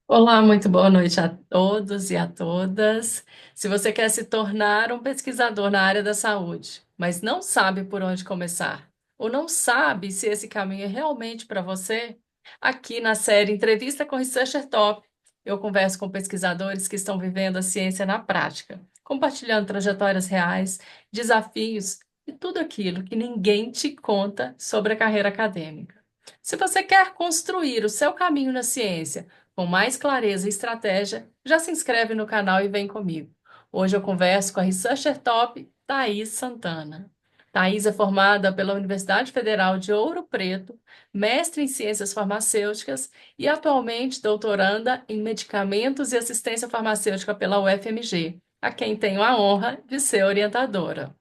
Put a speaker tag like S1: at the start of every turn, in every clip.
S1: Olá, muito boa noite a todos e a todas. Se você quer se tornar um pesquisador na área da saúde, mas não sabe por onde começar, ou não sabe se esse caminho é realmente para você, aqui na série Entrevista com Researcher Top, eu converso com pesquisadores que estão vivendo a ciência na prática, compartilhando trajetórias reais, desafios e tudo aquilo que ninguém te conta sobre a carreira acadêmica. Se você quer construir o seu caminho na ciência, com mais clareza e estratégia, já se inscreve no canal e vem comigo. Hoje eu converso com a Researcher Top, Thaís Santana. Thaís é formada pela Universidade Federal de Ouro Preto, mestre em Ciências Farmacêuticas e atualmente doutoranda em Medicamentos e Assistência Farmacêutica pela UFMG, a quem tenho a honra de ser orientadora.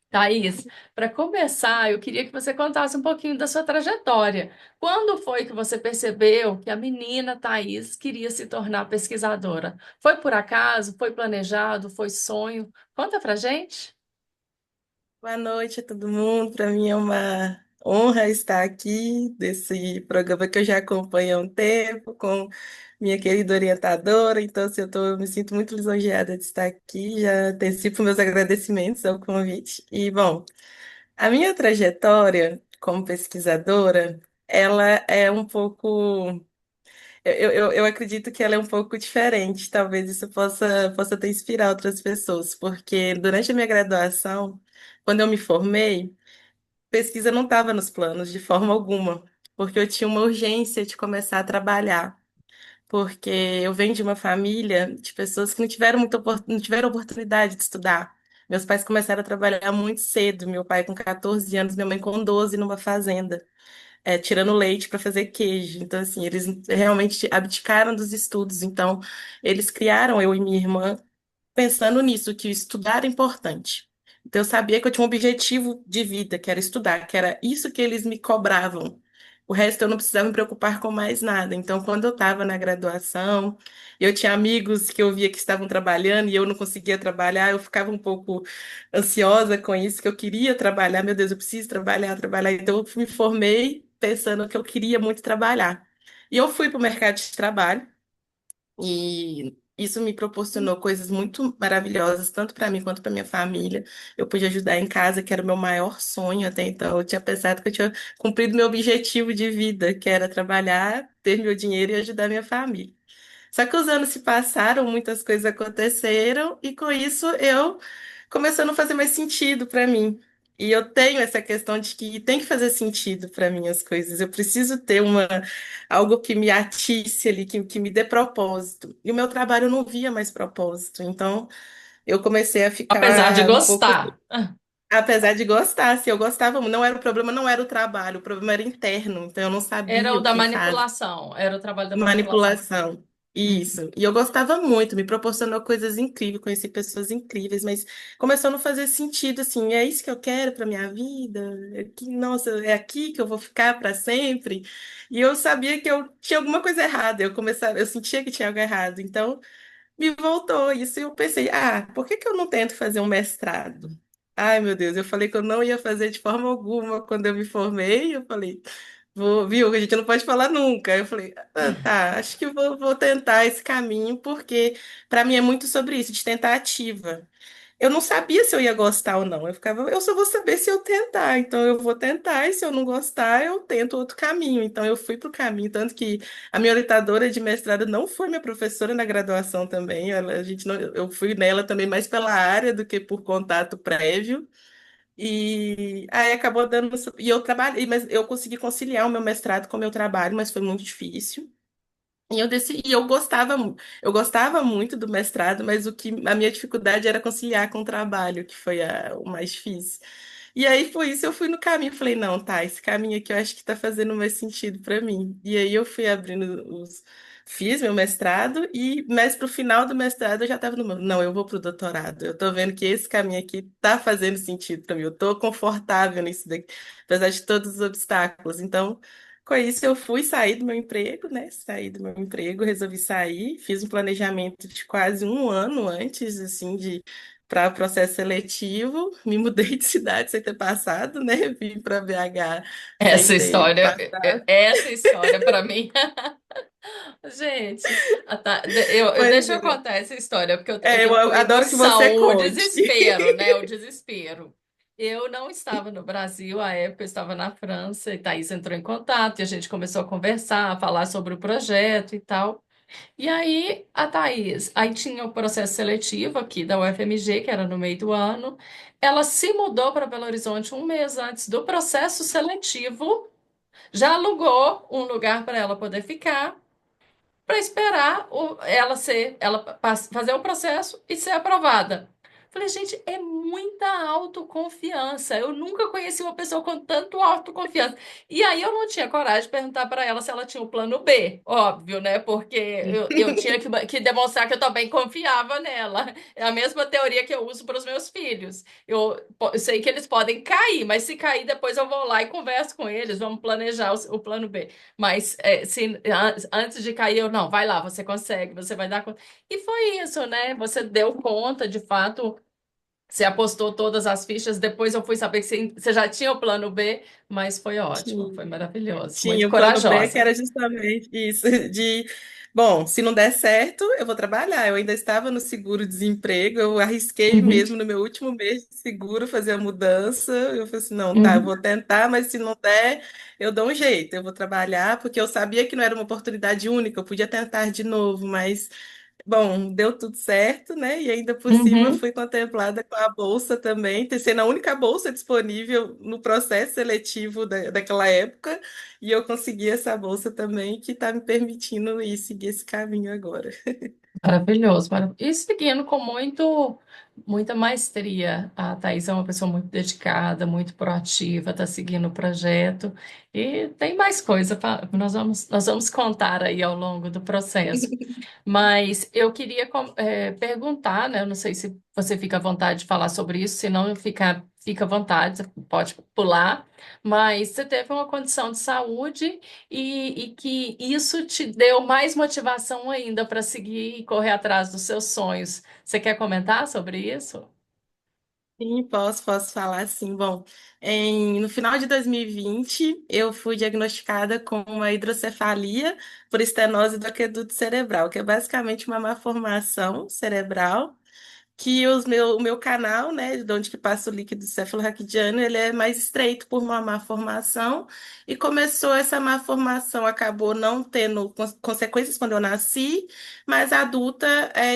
S1: Thaís, para começar, eu queria que você contasse um pouquinho da sua trajetória. Quando foi que você percebeu que a menina Thaís queria se tornar pesquisadora? Foi por acaso? Foi planejado? Foi sonho? Conta pra gente.
S2: Boa noite a todo mundo. Para mim é uma honra estar aqui desse programa que eu já acompanho há um tempo com minha querida orientadora. Então, assim, eu me sinto muito lisonjeada de estar aqui. Já antecipo meus agradecimentos ao convite. E, bom, a minha trajetória como pesquisadora, ela é um pouco. Eu acredito que ela é um pouco diferente. Talvez isso possa ter inspirado outras pessoas, porque durante a minha graduação, quando eu me formei, pesquisa não estava nos planos de forma alguma, porque eu tinha uma urgência de começar a trabalhar, porque eu venho de uma família de pessoas que não tiveram oportunidade de estudar. Meus pais começaram a trabalhar muito cedo, meu pai com 14 anos, minha mãe com 12 numa fazenda, tirando leite para fazer queijo. Então, assim, eles realmente abdicaram dos estudos. Então, eles criaram eu e minha irmã pensando nisso, que estudar é importante. Então, eu sabia que eu tinha um objetivo de vida, que era estudar, que era isso que eles me cobravam. O resto eu não precisava me preocupar com mais nada. Então, quando eu estava na graduação, eu tinha amigos que eu via que estavam trabalhando e eu não conseguia trabalhar, eu ficava um pouco ansiosa com isso, que eu queria trabalhar, meu Deus, eu preciso trabalhar, trabalhar. Então, eu me formei pensando que eu queria muito trabalhar. E eu fui para o mercado de trabalho. E isso me proporcionou coisas muito maravilhosas, tanto para mim quanto para minha família. Eu pude ajudar em casa, que era o meu maior sonho até então. Eu tinha pensado que eu tinha cumprido meu objetivo de vida, que era trabalhar, ter meu dinheiro e ajudar minha família. Só que os anos se passaram, muitas coisas aconteceram, e com isso eu começou a não fazer mais sentido para mim. E eu tenho essa questão de que tem que fazer sentido para mim as coisas. Eu preciso ter algo que me atice ali, que me dê propósito. E o meu trabalho eu não via mais propósito. Então eu comecei a
S1: Apesar de
S2: ficar um pouco,
S1: gostar.
S2: apesar de gostar, se eu gostava, não era o problema, não era o trabalho, o problema era interno. Então eu não
S1: Era
S2: sabia
S1: o
S2: o
S1: da
S2: que fazer.
S1: manipulação, era o trabalho da manipulação.
S2: Manipulação.
S1: Uhum.
S2: Isso. E eu gostava muito, me proporcionou coisas incríveis, conheci pessoas incríveis, mas começou a não fazer sentido assim, é isso que eu quero para minha vida? É que, nossa, é aqui que eu vou ficar para sempre? E eu sabia que eu tinha alguma coisa errada, eu sentia que tinha algo errado. Então, me voltou isso e eu pensei, por que que eu não tento fazer um mestrado? Ai, meu Deus, eu falei que eu não ia fazer de forma alguma quando eu me formei, eu falei, viu, a gente não pode falar nunca. Eu falei, tá, acho que vou tentar esse caminho, porque para mim é muito sobre isso, de tentativa. Eu não sabia se eu ia gostar ou não. Eu só vou saber se eu tentar. Então eu vou tentar e se eu não gostar, eu tento outro caminho. Então eu fui para o caminho, tanto que a minha orientadora de mestrado não foi minha professora na graduação também. A gente não, eu fui nela também mais pela área do que por contato prévio. E aí acabou dando. E eu trabalhei, mas eu consegui conciliar o meu mestrado com o meu trabalho, mas foi muito difícil. E eu decidi, eu gostava muito do mestrado, mas a minha dificuldade era conciliar com o trabalho, que foi o mais difícil. E aí foi isso, eu fui no caminho, falei, não, tá, esse caminho aqui eu acho que tá fazendo mais sentido para mim. E aí eu fui fiz meu mestrado mas pro final do mestrado eu já estava não, eu vou pro doutorado. Eu tô vendo que esse caminho aqui tá fazendo sentido para mim. Eu tô confortável nisso daqui, apesar de todos os obstáculos. Então, com isso, eu fui sair do meu emprego, né? Saí do meu emprego, resolvi sair, fiz um planejamento de quase um ano antes, assim, de para o processo seletivo, me mudei de cidade sem ter passado, né? Vim para BH sem
S1: Essa
S2: ter
S1: história,
S2: passado.
S1: essa história para mim. Gente,
S2: Pois
S1: deixa eu
S2: é.
S1: contar essa história, porque eu
S2: É, eu
S1: tenho uma
S2: adoro que você
S1: emoção, o
S2: conte.
S1: desespero, né? O desespero. Eu não estava no Brasil à época, eu estava na França, e Thaís entrou em contato, e a gente começou a conversar, a falar sobre o projeto e tal. E aí, a Thaís, aí tinha o processo seletivo aqui da UFMG, que era no meio do ano. Ela se mudou para Belo Horizonte um mês antes do processo seletivo, já alugou um lugar para ela poder ficar para esperar fazer o processo e ser aprovada. Falei, gente, é muita autoconfiança. Eu nunca conheci uma pessoa com tanto autoconfiança. E aí eu não tinha coragem de perguntar para ela se ela tinha o plano B, óbvio, né? Porque eu tinha que demonstrar que eu também confiava nela. É a mesma teoria que eu uso para os meus filhos. Eu sei que eles podem cair, mas se cair, depois eu vou lá e converso com eles, vamos planejar o plano B. Mas antes de cair, eu não, vai lá, você consegue, você vai dar conta. E foi isso, né? Você deu conta, de fato, você apostou todas as fichas. Depois eu fui saber que você já tinha o plano B, mas foi ótimo, foi maravilhoso, muito
S2: Tinha o plano B, que
S1: corajosa.
S2: era justamente isso, de, bom, se não der certo, eu vou trabalhar. Eu ainda estava no seguro-desemprego, eu arrisquei
S1: Uhum,
S2: mesmo no meu último mês de seguro fazer a mudança. Eu falei assim, não, tá, eu
S1: uhum,
S2: vou tentar, mas se não der, eu dou um jeito, eu vou trabalhar, porque eu sabia que não era uma oportunidade única, eu podia tentar de novo, mas bom, deu tudo certo, né? E ainda por cima
S1: uhum.
S2: fui contemplada com a bolsa também, sendo a única bolsa disponível no processo seletivo daquela época, e eu consegui essa bolsa também, que está me permitindo ir seguir esse caminho agora.
S1: Maravilhoso, maravilhoso. E seguindo com muita maestria. A Thaís é uma pessoa muito dedicada, muito proativa, está seguindo o projeto. E tem mais coisa, nós vamos contar aí ao longo do processo. Mas eu queria perguntar, né? Eu não sei se você fica à vontade de falar sobre isso, se não fica à vontade, você pode pular. Mas você teve uma condição de saúde e que isso te deu mais motivação ainda para seguir e correr atrás dos seus sonhos. Você quer comentar sobre isso?
S2: Sim, posso falar sim. Bom, no final de 2020, eu fui diagnosticada com uma hidrocefalia por estenose do aqueduto cerebral, que é basicamente uma malformação cerebral que o meu canal, né, de onde que passa o líquido cefalorraquidiano, ele é mais estreito por uma má formação, e começou essa má formação, acabou não tendo consequências quando eu nasci, mas a adulta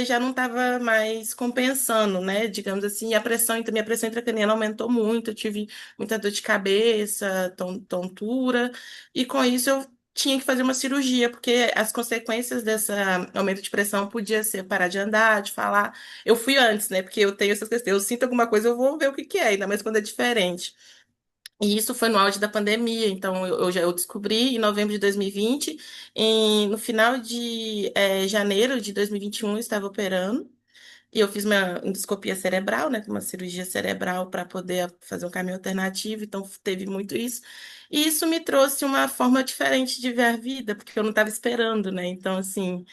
S2: já não estava mais compensando, né, digamos assim, e minha pressão intracraniana aumentou muito, eu tive muita dor de cabeça, tontura, e com isso eu tinha que fazer uma cirurgia, porque as consequências desse aumento de pressão podia ser parar de andar, de falar. Eu fui antes, né? Porque eu tenho essas questões. Eu sinto alguma coisa, eu vou ver o que que é, ainda mais quando é diferente. E isso foi no auge da pandemia, então eu descobri em novembro de 2020, no final de janeiro de 2021 eu estava operando, e eu fiz uma endoscopia cerebral, né, uma cirurgia cerebral para poder fazer um caminho alternativo, então teve muito isso. E isso me trouxe uma forma diferente de ver a vida, porque eu não estava esperando, né? Então, assim,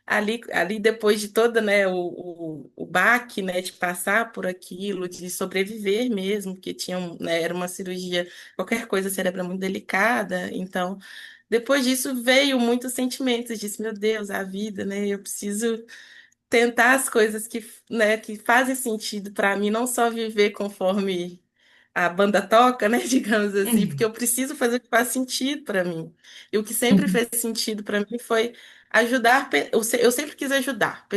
S2: ali depois de toda, né, o baque, né, de passar por aquilo, de sobreviver mesmo, porque tinha, né, era uma cirurgia, qualquer coisa cerebral muito delicada, então, depois disso veio muitos sentimentos, disse, meu Deus, a vida, né, eu preciso tentar as coisas que, né, que fazem sentido para mim, não só viver conforme a banda toca, né, digamos assim, porque
S1: Uhum,
S2: eu preciso fazer o que faz sentido para mim. E o que sempre
S1: uhum,
S2: fez sentido para mim foi ajudar, eu sempre quis ajudar.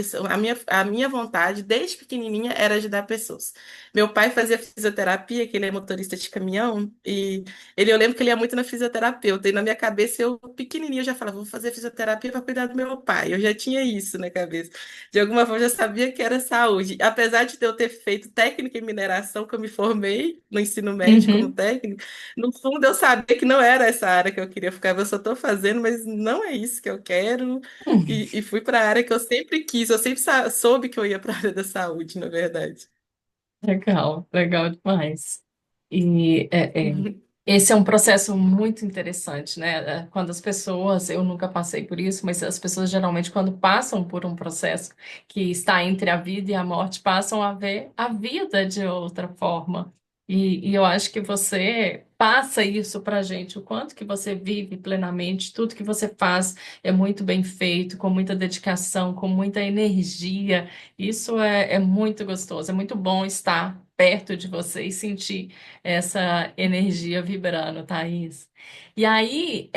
S2: A minha vontade, desde pequenininha, era ajudar pessoas. Meu pai fazia fisioterapia, que ele é motorista de caminhão, e eu lembro que ele ia muito na fisioterapeuta, e na minha cabeça, eu pequenininha, eu já falava, vou fazer fisioterapia para cuidar do meu pai. Eu já tinha isso na cabeça. De alguma forma, eu já sabia que era saúde. Apesar de eu ter feito técnica em mineração, que eu me formei no ensino médio como
S1: uhum,
S2: técnico, no fundo eu sabia que não era essa área que eu queria ficar. Eu só estou fazendo, mas não é isso que eu quero.
S1: uhum.
S2: E fui para a área que eu sempre quis. Eu sempre soube que eu ia para a área da saúde, na verdade.
S1: Legal, legal demais. E esse é um processo muito interessante, né? Quando as pessoas, eu nunca passei por isso, mas as pessoas geralmente, quando passam por um processo que está entre a vida e a morte, passam a ver a vida de outra forma. E eu acho que você passa isso para a gente, o quanto que você vive plenamente, tudo que você faz é muito bem feito, com muita dedicação, com muita energia. Isso é muito gostoso, é muito bom estar perto de você e sentir essa energia vibrando, Thaís. E aí,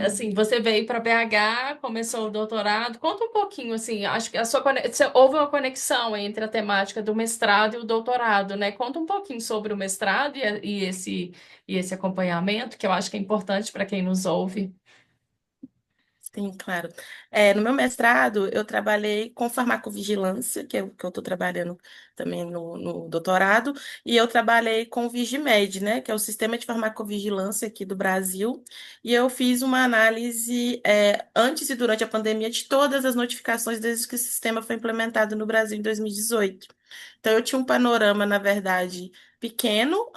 S1: assim, você veio para BH, começou o doutorado. Conta um pouquinho, assim, acho que houve uma conexão entre a temática do mestrado e o doutorado, né? Conta um pouquinho sobre o mestrado e esse acompanhamento, que eu acho que é importante para quem nos ouve.
S2: Sim, claro. No meu mestrado, eu trabalhei com farmacovigilância, que é o que eu estou trabalhando também no doutorado, e eu trabalhei com o Vigimed, né, que é o sistema de farmacovigilância aqui do Brasil, e eu fiz uma análise, antes e durante a pandemia de todas as notificações desde que o sistema foi implementado no Brasil em 2018. Então, eu tinha um panorama, na verdade, pequeno,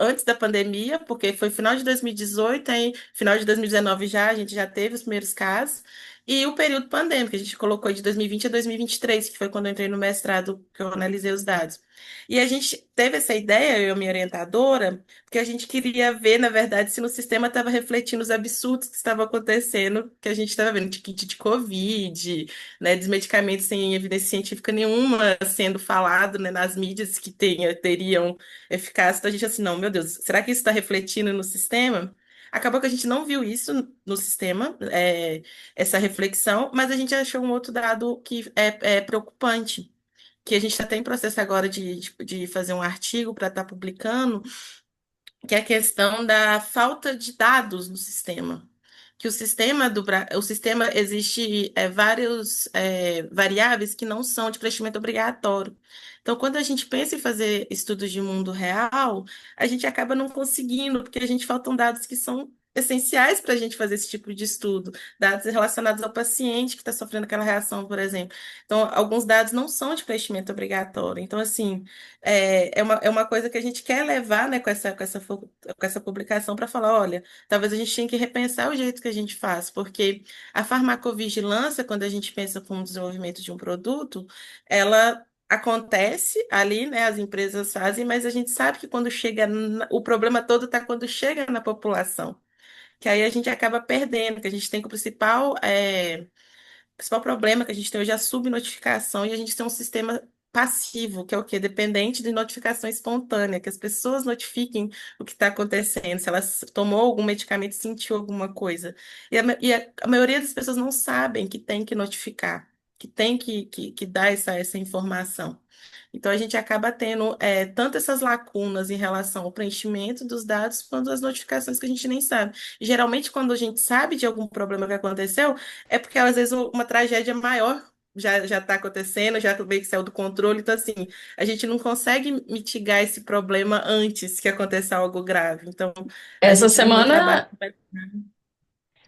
S2: antes da pandemia, porque foi final de 2018, aí final de 2019 já, a gente já teve os primeiros casos, e o período pandêmico, a gente colocou de 2020 a 2023, que foi quando eu entrei no mestrado, que eu analisei os dados. E a gente teve essa ideia, eu e a minha orientadora, porque a gente queria ver, na verdade, se no sistema estava refletindo os absurdos que estavam acontecendo, que a gente estava vendo de kit de Covid, né, dos medicamentos sem evidência científica nenhuma sendo falado, né, nas mídias que teriam eficácia. Então a gente assim, não, meu Deus, será que isso está refletindo no sistema? Acabou que a gente não viu isso no sistema, essa reflexão, mas a gente achou um outro dado que é preocupante, que a gente até em processo agora de fazer um artigo para estar publicando, que é a questão da falta de dados no sistema. Que o sistema existe vários variáveis que não são de preenchimento obrigatório. Então, quando a gente pensa em fazer estudos de mundo real, a gente acaba não conseguindo, porque a gente faltam dados que são essenciais para a gente fazer esse tipo de estudo, dados relacionados ao paciente que está sofrendo aquela reação, por exemplo. Então, alguns dados não são de preenchimento obrigatório. Então, assim, é uma coisa que a gente quer levar, né, com essa publicação para falar, olha, talvez a gente tenha que repensar o jeito que a gente faz, porque a farmacovigilância, quando a gente pensa com o desenvolvimento de um produto, ela acontece ali, né, as empresas fazem, mas a gente sabe que quando chega, o problema todo está quando chega na população, que aí a gente acaba perdendo, que a gente tem que o principal problema que a gente tem hoje é a subnotificação e a gente tem um sistema passivo, que é o quê? Dependente de notificação espontânea, que as pessoas notifiquem o que está acontecendo, se elas tomou algum medicamento, sentiu alguma coisa. E a maioria das pessoas não sabem que tem que notificar, que tem que dar essa informação. Então, a gente acaba tendo tanto essas lacunas em relação ao preenchimento dos dados, quanto as notificações que a gente nem sabe. E, geralmente, quando a gente sabe de algum problema que aconteceu, é porque às vezes uma tragédia maior já está acontecendo, já meio que saiu do controle. Então, assim, a gente não consegue mitigar esse problema antes que aconteça algo grave. Então, a
S1: Essa
S2: gente, no meu trabalho.
S1: semana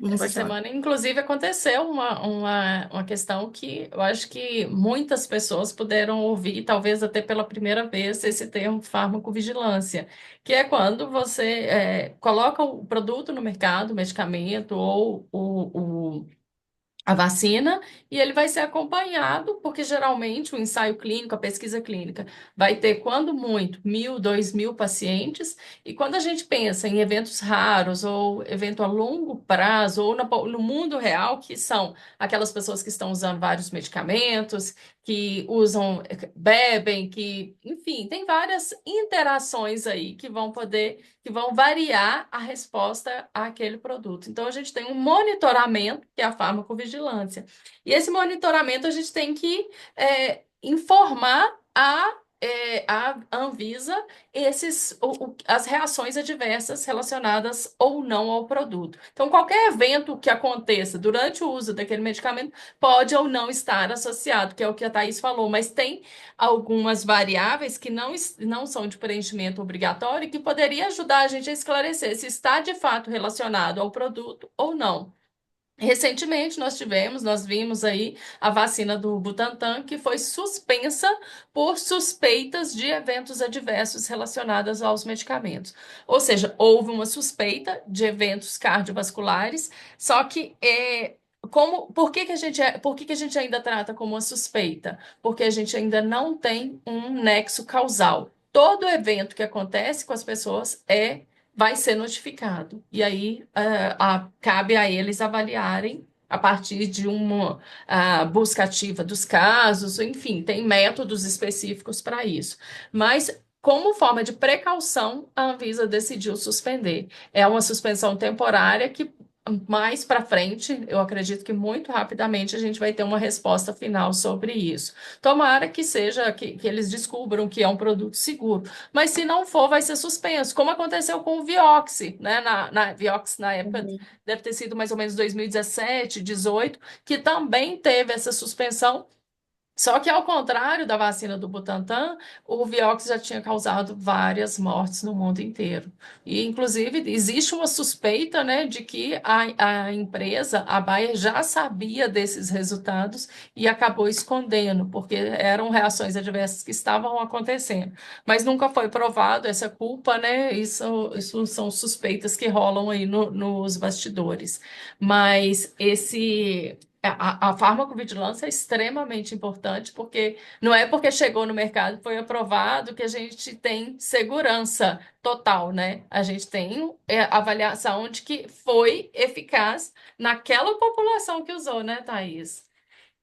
S1: Essa
S2: Pode falar.
S1: semana, inclusive, aconteceu uma questão que eu acho que muitas pessoas puderam ouvir, talvez até pela primeira vez, esse termo farmacovigilância, que é quando você coloca o produto no mercado, o medicamento ou a vacina, e ele vai ser acompanhado, porque geralmente o ensaio clínico, a pesquisa clínica, vai ter, quando muito, 1.000, 2.000 pacientes, e quando a gente pensa em eventos raros ou evento a longo prazo, ou no mundo real, que são aquelas pessoas que estão usando vários medicamentos, que usam, bebem, que, enfim, tem várias interações aí que vão variar a resposta àquele produto. Então, a gente tem um monitoramento, que é a farmacovigilância. E esse monitoramento a gente tem que informar a Anvisa as reações adversas relacionadas ou não ao produto. Então, qualquer evento que aconteça durante o uso daquele medicamento pode ou não estar associado, que é o que a Thaís falou, mas tem algumas variáveis que não são de preenchimento obrigatório e que poderia ajudar a gente a esclarecer se está de fato relacionado ao produto ou não. Recentemente nós vimos aí a vacina do Butantan que foi suspensa por suspeitas de eventos adversos relacionados aos medicamentos. Ou seja, houve uma suspeita de eventos cardiovasculares, só que por que que a gente ainda trata como uma suspeita? Porque a gente ainda não tem um nexo causal. todo evento que acontece com as pessoas vai ser notificado. E aí cabe a eles avaliarem a partir de uma busca ativa dos casos, enfim, tem métodos específicos para isso. Mas, como forma de precaução, a Anvisa decidiu suspender. É uma suspensão temporária que mais para frente, eu acredito que muito rapidamente a gente vai ter uma resposta final sobre isso. Tomara que seja que eles descubram que é um produto seguro, mas se não for, vai ser suspenso, como aconteceu com o Vioxx, né? Vioxx na época
S2: Uhum.
S1: deve ter sido mais ou menos 2017, 18, que também teve essa suspensão. Só que, ao contrário da vacina do Butantan, o Vioxx já tinha causado várias mortes no mundo inteiro. E, inclusive, existe uma suspeita, né, de que a empresa, a Bayer, já sabia desses resultados e acabou escondendo, porque eram reações adversas que estavam acontecendo. Mas nunca foi provado essa culpa, né? Isso são suspeitas que rolam aí nos bastidores. Mas a farmacovigilância é extremamente importante, porque não é porque chegou no mercado, foi aprovado, que a gente tem segurança total, né? A gente tem avaliação de que foi eficaz naquela população que usou, né, Thaís?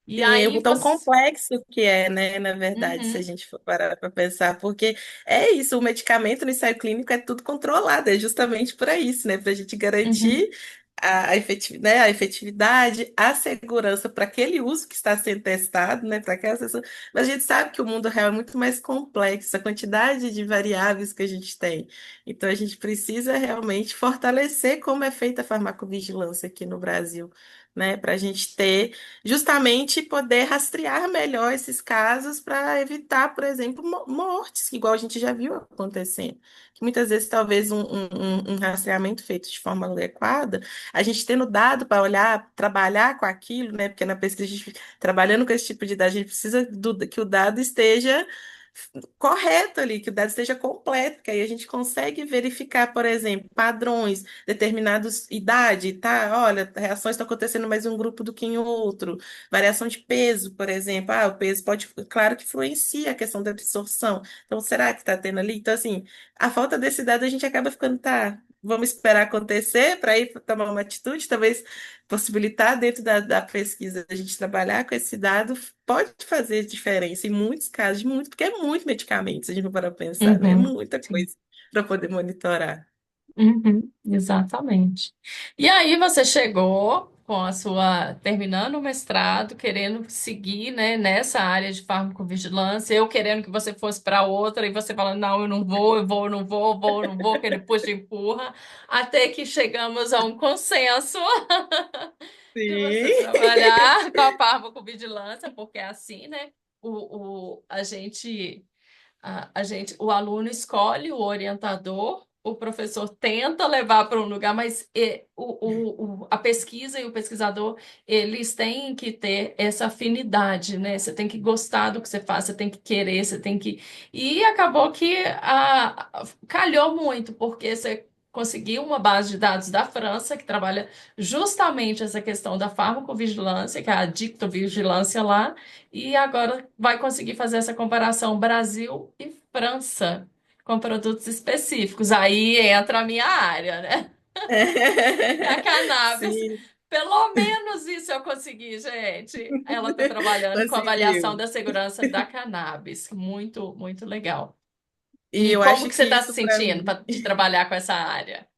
S1: E
S2: Sim,
S1: aí
S2: o tão
S1: você.
S2: complexo que é, né, na verdade, se a
S1: Uhum,
S2: gente for parar para pensar, porque é isso, o medicamento no ensaio clínico é tudo controlado, é justamente para isso, né, para a gente
S1: uhum,
S2: garantir né, a efetividade, a segurança para aquele uso que está sendo testado, né, para aquela pessoa. Mas a gente sabe que o mundo real é muito mais complexo, a quantidade de variáveis que a gente tem. Então a gente precisa realmente fortalecer como é feita a farmacovigilância aqui no Brasil, né, para a gente ter justamente poder rastrear melhor esses casos para evitar, por exemplo, mortes, igual a gente já viu acontecendo. Que muitas vezes, talvez, um rastreamento feito de forma adequada, a gente tendo dado para olhar, trabalhar com aquilo, né? Porque na pesquisa, a gente, trabalhando com esse tipo de dado, a gente precisa que o dado esteja correto ali, que o dado esteja completo, porque aí a gente consegue verificar, por exemplo, padrões, determinados idade, tá? Olha, reações estão acontecendo mais em um grupo do que em outro. Variação de peso, por exemplo. O peso pode, claro que influencia a questão da absorção. Então, será que está tendo ali? Então, assim, a falta desse dado a gente acaba ficando, tá? Vamos esperar acontecer para ir tomar uma atitude, talvez possibilitar dentro da pesquisa a gente trabalhar com esse dado pode fazer diferença em muitos casos, muito, porque é muito medicamento, se a gente for para pensar, né? É
S1: uhum.
S2: muita coisa para poder monitorar.
S1: Uhum, exatamente. E aí você chegou com a sua, terminando o mestrado, querendo seguir, né, nessa área de farmacovigilância, eu querendo que você fosse para outra, e você falando, não, eu não vou, eu vou, eu não vou, eu vou, eu não vou, que ele puxa e empurra, até que chegamos a um consenso de você
S2: Sim.
S1: trabalhar com a farmacovigilância, porque é assim, né, a gente o aluno escolhe o orientador, o professor tenta levar para um lugar, mas a pesquisa e o pesquisador, eles têm que ter essa afinidade, né? Você tem que gostar do que você faz, você tem que querer, você tem que. E acabou que calhou muito, porque você conseguiu uma base de dados da França, que trabalha justamente essa questão da farmacovigilância, que é a dictovigilância lá. E agora vai conseguir fazer essa comparação Brasil e França com produtos específicos. Aí entra a minha área, né? Que é a cannabis.
S2: Sim,
S1: Pelo menos isso eu consegui, gente. Ela está trabalhando com avaliação
S2: conseguiu.
S1: da segurança da cannabis. Muito, muito legal.
S2: E
S1: E
S2: eu
S1: como
S2: acho
S1: que você
S2: que
S1: está se
S2: isso para
S1: sentindo
S2: mim.
S1: de trabalhar com essa área?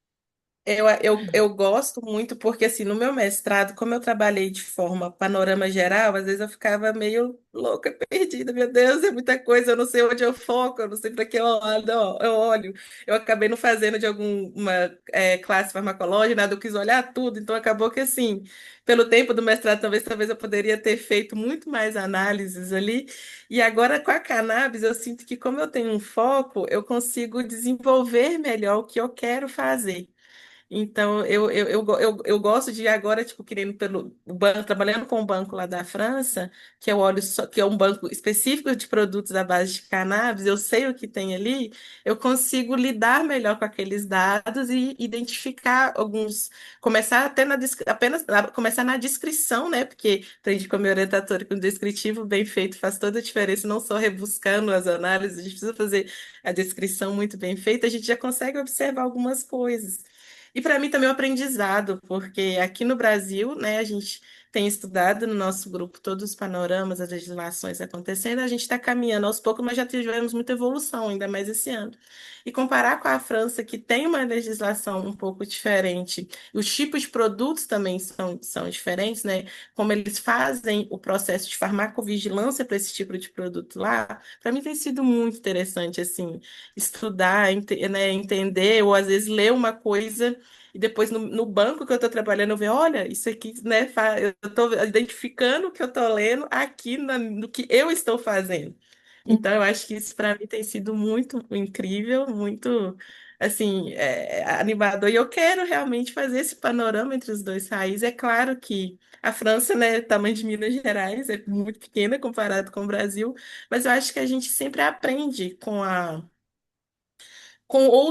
S2: Eu gosto muito porque, assim, no meu mestrado, como eu trabalhei de forma panorama geral, às vezes eu ficava meio louca, perdida. Meu Deus, é muita coisa, eu não sei onde eu foco, eu não sei para que eu olho, eu olho. Eu acabei não fazendo de alguma classe farmacológica, nada, eu quis olhar tudo, então acabou que, assim, pelo tempo do mestrado, talvez eu poderia ter feito muito mais análises ali. E agora, com a cannabis, eu sinto que, como eu tenho um foco, eu consigo desenvolver melhor o que eu quero fazer. Então, eu gosto de agora, tipo, querendo pelo o banco, trabalhando com o banco lá da França, que é o óleo que é um banco específico de produtos à base de cannabis, eu sei o que tem ali, eu consigo lidar melhor com aqueles dados e identificar alguns, começar até começar na descrição, né? Porque aprendi com a minha orientadora que um descritivo bem feito faz toda a diferença, não só rebuscando as análises, a gente precisa fazer a descrição muito bem feita, a gente já consegue observar algumas coisas. E para mim também é um aprendizado, porque aqui no Brasil, né, a gente tem estudado no nosso grupo todos os panoramas, as legislações acontecendo, a gente está caminhando aos poucos, mas já tivemos muita evolução, ainda mais esse ano. E comparar com a França, que tem uma legislação um pouco diferente, os tipos de produtos também são diferentes, né? Como eles fazem o processo de farmacovigilância para esse tipo de produto lá, para mim tem sido muito interessante, assim, estudar, né, entender, ou às vezes ler uma coisa e depois no banco que eu estou trabalhando, eu ver, olha, isso aqui, né, eu estou identificando o que eu estou lendo aqui no que eu estou fazendo. Então, eu acho que isso para mim tem sido muito incrível, muito, assim, animador. E eu quero realmente fazer esse panorama entre os dois países. É claro que a França, né, tamanho de Minas Gerais, é muito pequena comparado com o Brasil, mas eu acho que a gente sempre aprende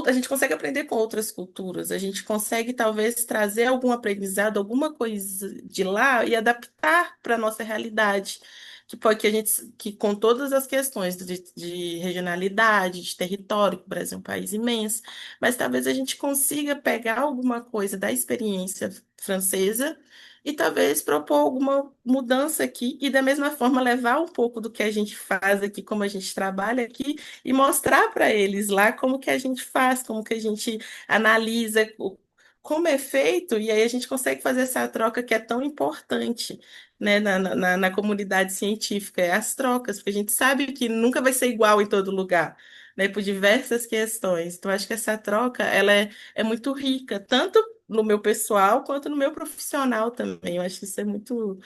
S2: a gente consegue aprender com outras culturas, a gente consegue talvez trazer algum aprendizado, alguma coisa de lá e adaptar para a nossa realidade. Que pode que a gente, que com todas as questões de regionalidade, de território, que o Brasil é um país imenso, mas talvez a gente consiga pegar alguma coisa da experiência francesa e talvez propor alguma mudança aqui e da mesma forma levar um pouco do que a gente faz aqui, como a gente trabalha aqui e mostrar para eles lá como que a gente faz, como que a gente analisa, como é feito, e aí a gente consegue fazer essa troca que é tão importante, né, na comunidade científica, é as trocas, porque a gente sabe que nunca vai ser igual em todo lugar, né, por diversas questões. Então, acho que essa troca, é muito rica, tanto no meu pessoal quanto no meu profissional também. Eu acho que isso é muito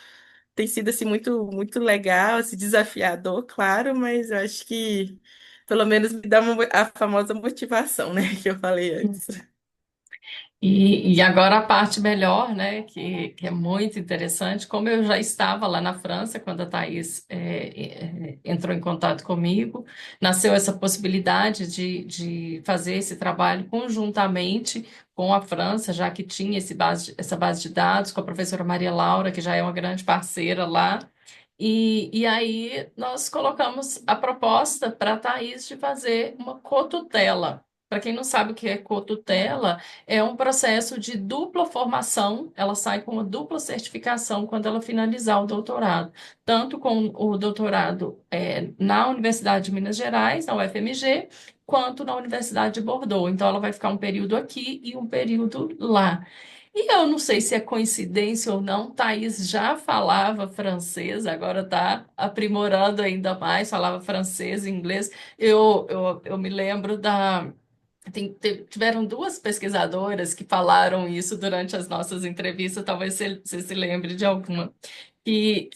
S2: tem sido assim muito legal, assim, desafiador, claro, mas eu acho que pelo menos me dá a famosa motivação, né, que eu falei antes.
S1: E agora a parte melhor, né, que é muito interessante, como eu já estava lá na França quando a Thaís entrou em contato comigo, nasceu essa possibilidade de fazer esse trabalho conjuntamente com a França, já que tinha essa base de dados, com a professora Maria Laura, que já é uma grande parceira lá. E aí nós colocamos a proposta para a Thaís de fazer uma cotutela. Para quem não sabe o que é cotutela, é um processo de dupla formação, ela sai com uma dupla certificação quando ela finalizar o doutorado, tanto com o doutorado na Universidade de Minas Gerais, na UFMG, quanto na Universidade de Bordeaux. Então, ela vai ficar um período aqui e um período lá. E eu não sei se é coincidência ou não, Thaís já falava francês, agora está aprimorando ainda mais, falava francês e inglês. Eu me lembro tiveram duas pesquisadoras que falaram isso durante as nossas entrevistas, talvez você se lembre de alguma, que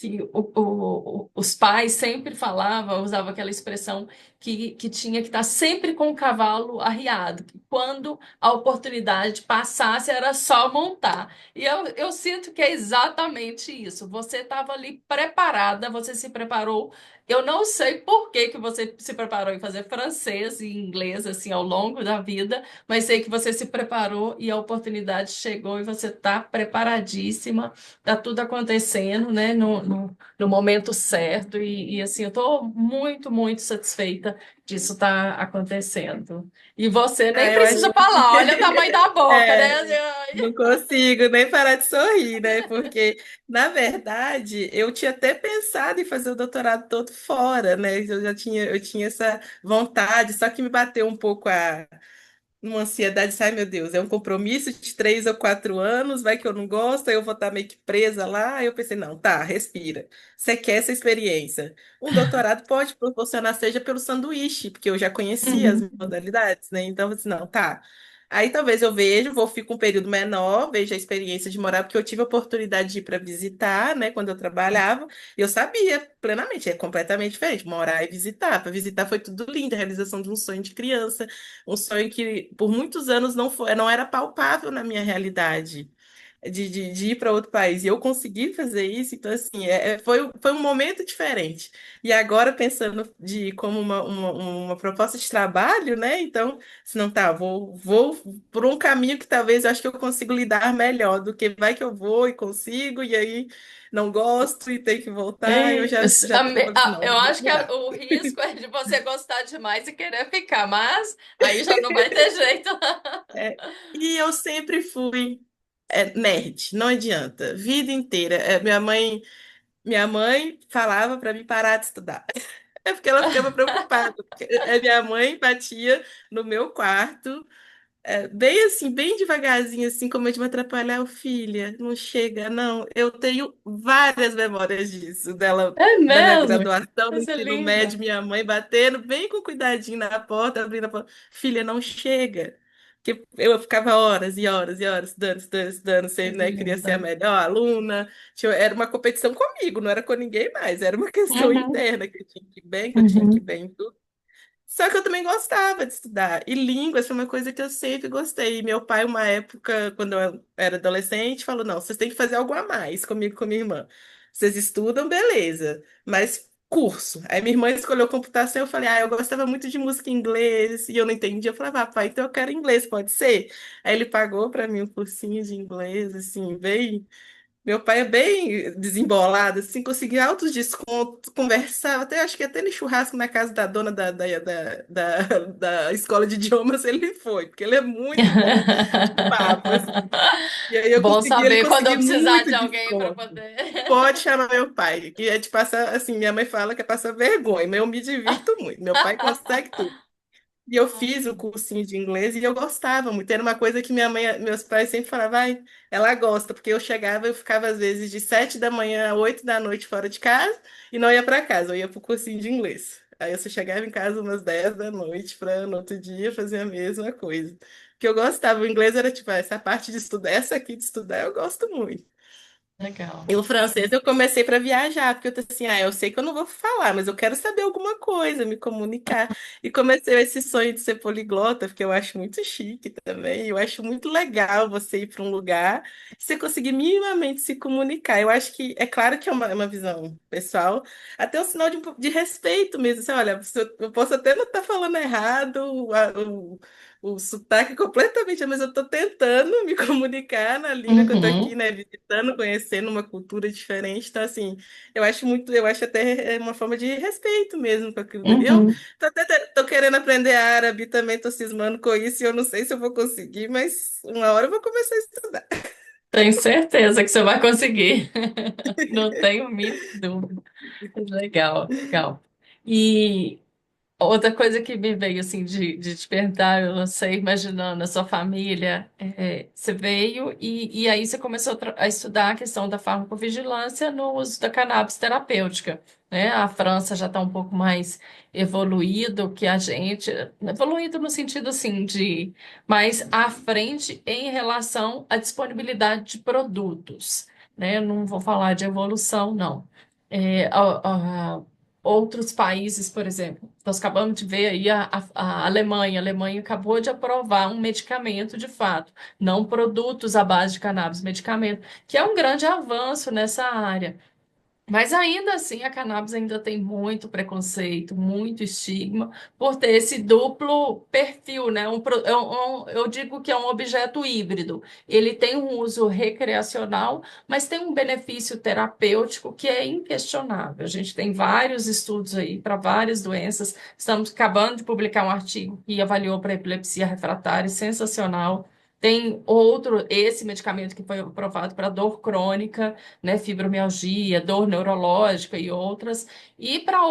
S1: os pais sempre falavam, usavam aquela expressão que tinha que estar sempre com o cavalo arriado, que quando a oportunidade passasse era só montar. E eu sinto que é exatamente isso. Você estava ali preparada, você se preparou. Eu não sei por que que você se preparou em fazer francês e inglês assim ao longo da vida, mas sei que você se preparou e a oportunidade chegou e você está preparadíssima. Tá tudo acontecendo, né, no momento certo, assim, eu estou muito, muito satisfeita disso estar acontecendo. E você nem
S2: Ah, eu
S1: precisa
S2: acho que
S1: falar, olha o tamanho da boca,
S2: é,
S1: né?
S2: não consigo nem parar de sorrir, né? Porque, na verdade, eu tinha até pensado em fazer o doutorado todo fora, né? Eu tinha essa vontade, só que me bateu um pouco uma ansiedade, ai meu Deus, é um compromisso de 3 ou 4 anos, vai que eu não gosto, aí eu vou estar meio que presa lá. Aí eu pensei, não, tá, respira. Você quer essa experiência? Um doutorado pode proporcionar, seja pelo sanduíche, porque eu já conhecia as
S1: Uhum.
S2: modalidades, né? Então, eu disse, não, tá. Aí talvez eu veja, vou ficar um período menor, veja a experiência de morar, porque eu tive a oportunidade de ir para visitar, né, quando eu trabalhava, e eu sabia plenamente, é completamente diferente, morar e visitar. Para visitar foi tudo lindo, a realização de um sonho de criança, um sonho que por muitos anos não foi, não era palpável na minha realidade. De ir para outro país. E eu consegui fazer isso, então, assim, foi um momento diferente. E agora, pensando como uma proposta de trabalho, né? Então, se não tá, vou por um caminho que talvez eu acho que eu consigo lidar melhor do que vai que eu vou e consigo, e aí não gosto e tenho que voltar. Eu já tô falando assim, não,
S1: Eu
S2: eu vou
S1: acho que
S2: mudar.
S1: o risco é de você gostar demais e querer ficar, mas aí já não vai ter jeito.
S2: É, e eu sempre fui nerd, não adianta, vida inteira. Minha mãe falava para mim parar de estudar. É porque ela ficava preocupada. Porque a minha mãe batia no meu quarto, bem assim, bem devagarzinho, assim, como eu de me atrapalhar, filha, não chega, não. Eu tenho várias memórias disso, dela,
S1: É
S2: da minha
S1: mesmo?
S2: graduação no
S1: Coisa
S2: ensino
S1: linda.
S2: médio, minha mãe batendo bem com cuidadinho na porta, abrindo a porta, filha, não chega. Porque eu ficava horas e horas e horas estudando, estudando, estudando, sempre,
S1: Coisa
S2: né, queria ser a
S1: linda.
S2: melhor aluna. Era uma competição comigo, não era com ninguém mais, era uma questão
S1: Uhum,
S2: interna, que eu tinha que ir bem, que eu tinha que ir
S1: uhum.
S2: bem em tudo. Só que eu também gostava de estudar. E línguas foi uma coisa que eu sempre gostei. E meu pai, uma época, quando eu era adolescente, falou: não, vocês têm que fazer algo a mais comigo e com minha irmã. Vocês estudam, beleza, mas curso. Aí minha irmã escolheu computação, eu falei: eu gostava muito de música em inglês, e eu não entendia. Eu falei: pai, então eu quero inglês, pode ser? Aí ele pagou para mim um cursinho de inglês, assim, bem. Meu pai é bem desembolado, assim, conseguia altos descontos, conversava, até acho que até no churrasco na casa da dona da escola de idiomas ele foi, porque ele é muito bom de papo, assim. E aí
S1: Bom
S2: ele
S1: saber quando eu
S2: conseguia
S1: precisar
S2: muito
S1: de alguém para
S2: desconto.
S1: poder.
S2: Pode chamar meu pai, que é de passar, assim, minha mãe fala que é passar vergonha, mas eu me divirto muito. Meu pai consegue tudo. E eu fiz o cursinho de inglês e eu gostava muito. Era uma coisa que meus pais sempre falavam, vai, ela gosta, porque eu chegava, eu ficava às vezes de 7 da manhã a 8 da noite fora de casa e não ia para casa, eu ia pro cursinho de inglês. Aí eu só chegava em casa umas 10 da noite para no outro dia fazer a mesma coisa. Porque eu gostava, o inglês era tipo, essa parte de estudar, essa aqui de estudar eu gosto muito.
S1: Legal.
S2: E o francês eu comecei para viajar, porque eu tô assim, eu sei que eu não vou falar, mas eu quero saber alguma coisa, me comunicar. E comecei esse sonho de ser poliglota, porque eu acho muito chique também. Eu acho muito legal você ir para um lugar e você conseguir minimamente se comunicar. Eu acho que, é claro que é uma visão pessoal, até um sinal de respeito mesmo. Assim, olha, eu posso até não estar falando errado, o sotaque é completamente, mas eu estou tentando me comunicar na língua que eu estou aqui,
S1: Uhum,
S2: né? Visitando, conhecendo uma cultura diferente. Então, assim, eu acho até uma forma de respeito mesmo com aquilo dali. Eu
S1: uhum.
S2: tô querendo aprender árabe também, tô cismando com isso, e eu não sei se eu vou conseguir, mas uma hora eu vou começar a estudar.
S1: Tenho certeza que você vai conseguir. Não tenho a mínima dúvida. Legal, legal. E outra coisa que me veio assim de te perguntar, eu não sei, imaginando a sua família, você veio e aí você começou a estudar a questão da farmacovigilância no uso da cannabis terapêutica, né? A França já está um pouco mais evoluído que a gente, evoluído no sentido assim de mais à frente em relação à disponibilidade de produtos, né? Eu não vou falar de evolução, não. É, outros países, por exemplo. Nós acabamos de ver aí a Alemanha. A Alemanha acabou de aprovar um medicamento de fato, não produtos à base de cannabis, medicamento, que é um grande avanço nessa área. Mas ainda assim, a cannabis ainda tem muito preconceito, muito estigma, por ter esse duplo perfil, né? Eu digo que é um objeto híbrido. Ele tem um uso recreacional, mas tem um benefício terapêutico que é inquestionável. A gente tem vários estudos aí para várias doenças. Estamos acabando de publicar um artigo que avaliou para epilepsia refratária, sensacional. Tem outro, esse medicamento que foi aprovado para dor crônica, né, fibromialgia, dor neurológica e para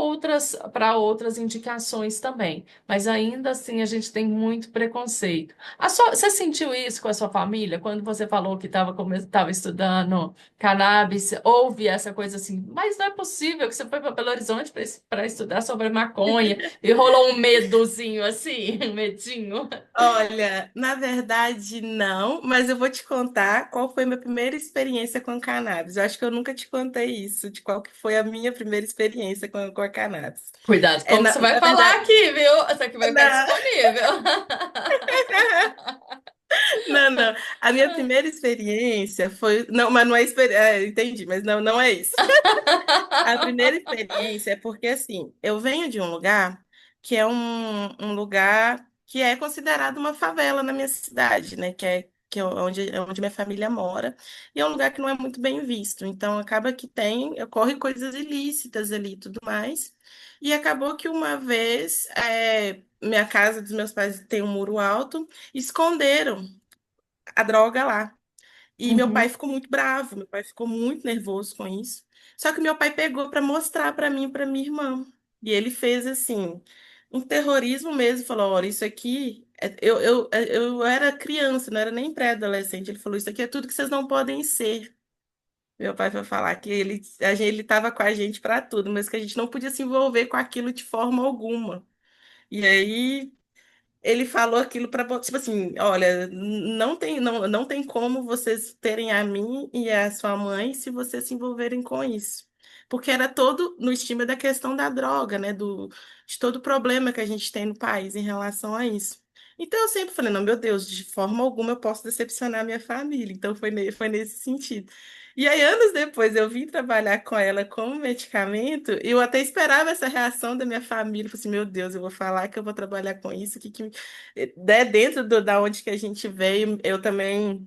S1: outras indicações também. Mas ainda assim a gente tem muito preconceito. Você sentiu isso com a sua família quando você falou que estava estudando cannabis? Houve essa coisa assim, mas não é possível que você foi para Belo Horizonte para estudar sobre maconha e rolou um medozinho assim, um medinho.
S2: Olha, na verdade, não, mas eu vou te contar qual foi a minha primeira experiência com cannabis. Eu acho que eu nunca te contei isso, de qual que foi a minha primeira experiência com a cannabis.
S1: Cuidado
S2: É,
S1: como você vai
S2: na
S1: falar
S2: verdade,
S1: aqui, viu? Essa aqui vai ficar
S2: na-
S1: disponível.
S2: não, não. A minha primeira experiência foi. Não, mas não é experiência. Entendi, mas não, não é isso. A primeira experiência é porque, assim, eu venho de um lugar que é um lugar que é considerado uma favela na minha cidade, né? Que é onde minha família mora. E é um lugar que não é muito bem visto. Então, acaba que ocorre coisas ilícitas ali e tudo mais. E acabou que uma vez, minha casa dos meus pais tem um muro alto, esconderam a droga lá. E meu pai
S1: Uhum.
S2: ficou muito bravo, meu pai ficou muito nervoso com isso. Só que meu pai pegou para mostrar para mim e para minha irmã. E ele fez assim, um terrorismo mesmo, falou: olha, isso aqui. Eu era criança, não era nem pré-adolescente. Ele falou: isso aqui é tudo que vocês não podem ser. Meu pai foi falar que ele estava com a gente para tudo, mas que a gente não podia se envolver com aquilo de forma alguma. E aí ele falou aquilo para, tipo assim, olha, não tem como vocês terem a mim e a sua mãe se vocês se envolverem com isso. Porque era todo no estima da questão da droga, né, de todo o problema que a gente tem no país em relação a isso. Então eu sempre falei, não, meu Deus, de forma alguma eu posso decepcionar minha família. Então foi nesse sentido. E aí, anos depois, eu vim trabalhar com ela como medicamento, e eu até esperava essa reação da minha família. Falei assim, meu Deus, eu vou falar que eu vou trabalhar com isso, dentro da onde que a gente veio, eu também.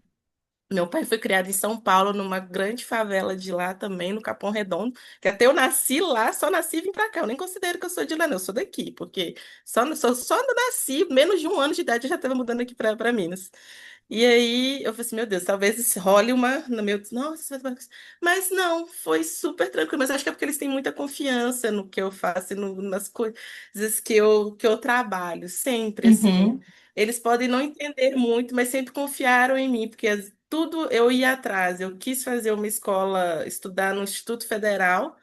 S2: Meu pai foi criado em São Paulo, numa grande favela de lá também, no Capão Redondo, que até eu nasci lá, só nasci e vim pra cá. Eu nem considero que eu sou de lá, não, eu sou daqui, porque só quando eu nasci, menos de um ano de idade, eu já estava mudando aqui para Minas. E aí eu falei assim, meu Deus, talvez role uma no meu. Nossa, mas não, foi super tranquilo. Mas acho que é porque eles têm muita confiança no que eu faço, e nas coisas que eu trabalho, sempre assim.
S1: Uhum.
S2: Eles podem não entender muito, mas sempre confiaram em mim, porque tudo eu ia atrás. Eu quis fazer uma escola, estudar no Instituto Federal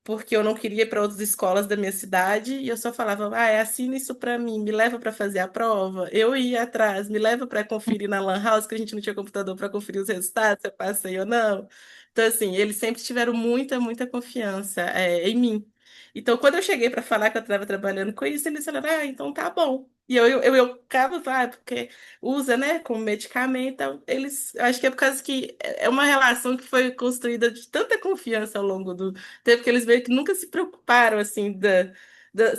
S2: porque eu não queria ir para outras escolas da minha cidade e eu só falava, assina isso para mim, me leva para fazer a prova. Eu ia atrás, me leva para conferir na Lan House, que a gente não tinha computador para conferir os resultados, se eu passei ou não. Então, assim, eles sempre tiveram muita, muita confiança, em mim. Então, quando eu cheguei para falar que eu estava trabalhando com isso, eles falaram, então tá bom. E eu ficava, porque usa, né, como medicamento. Então, eu acho que é por causa que é uma relação que foi construída de tanta confiança ao longo do tempo que eles meio que nunca se preocuparam, assim,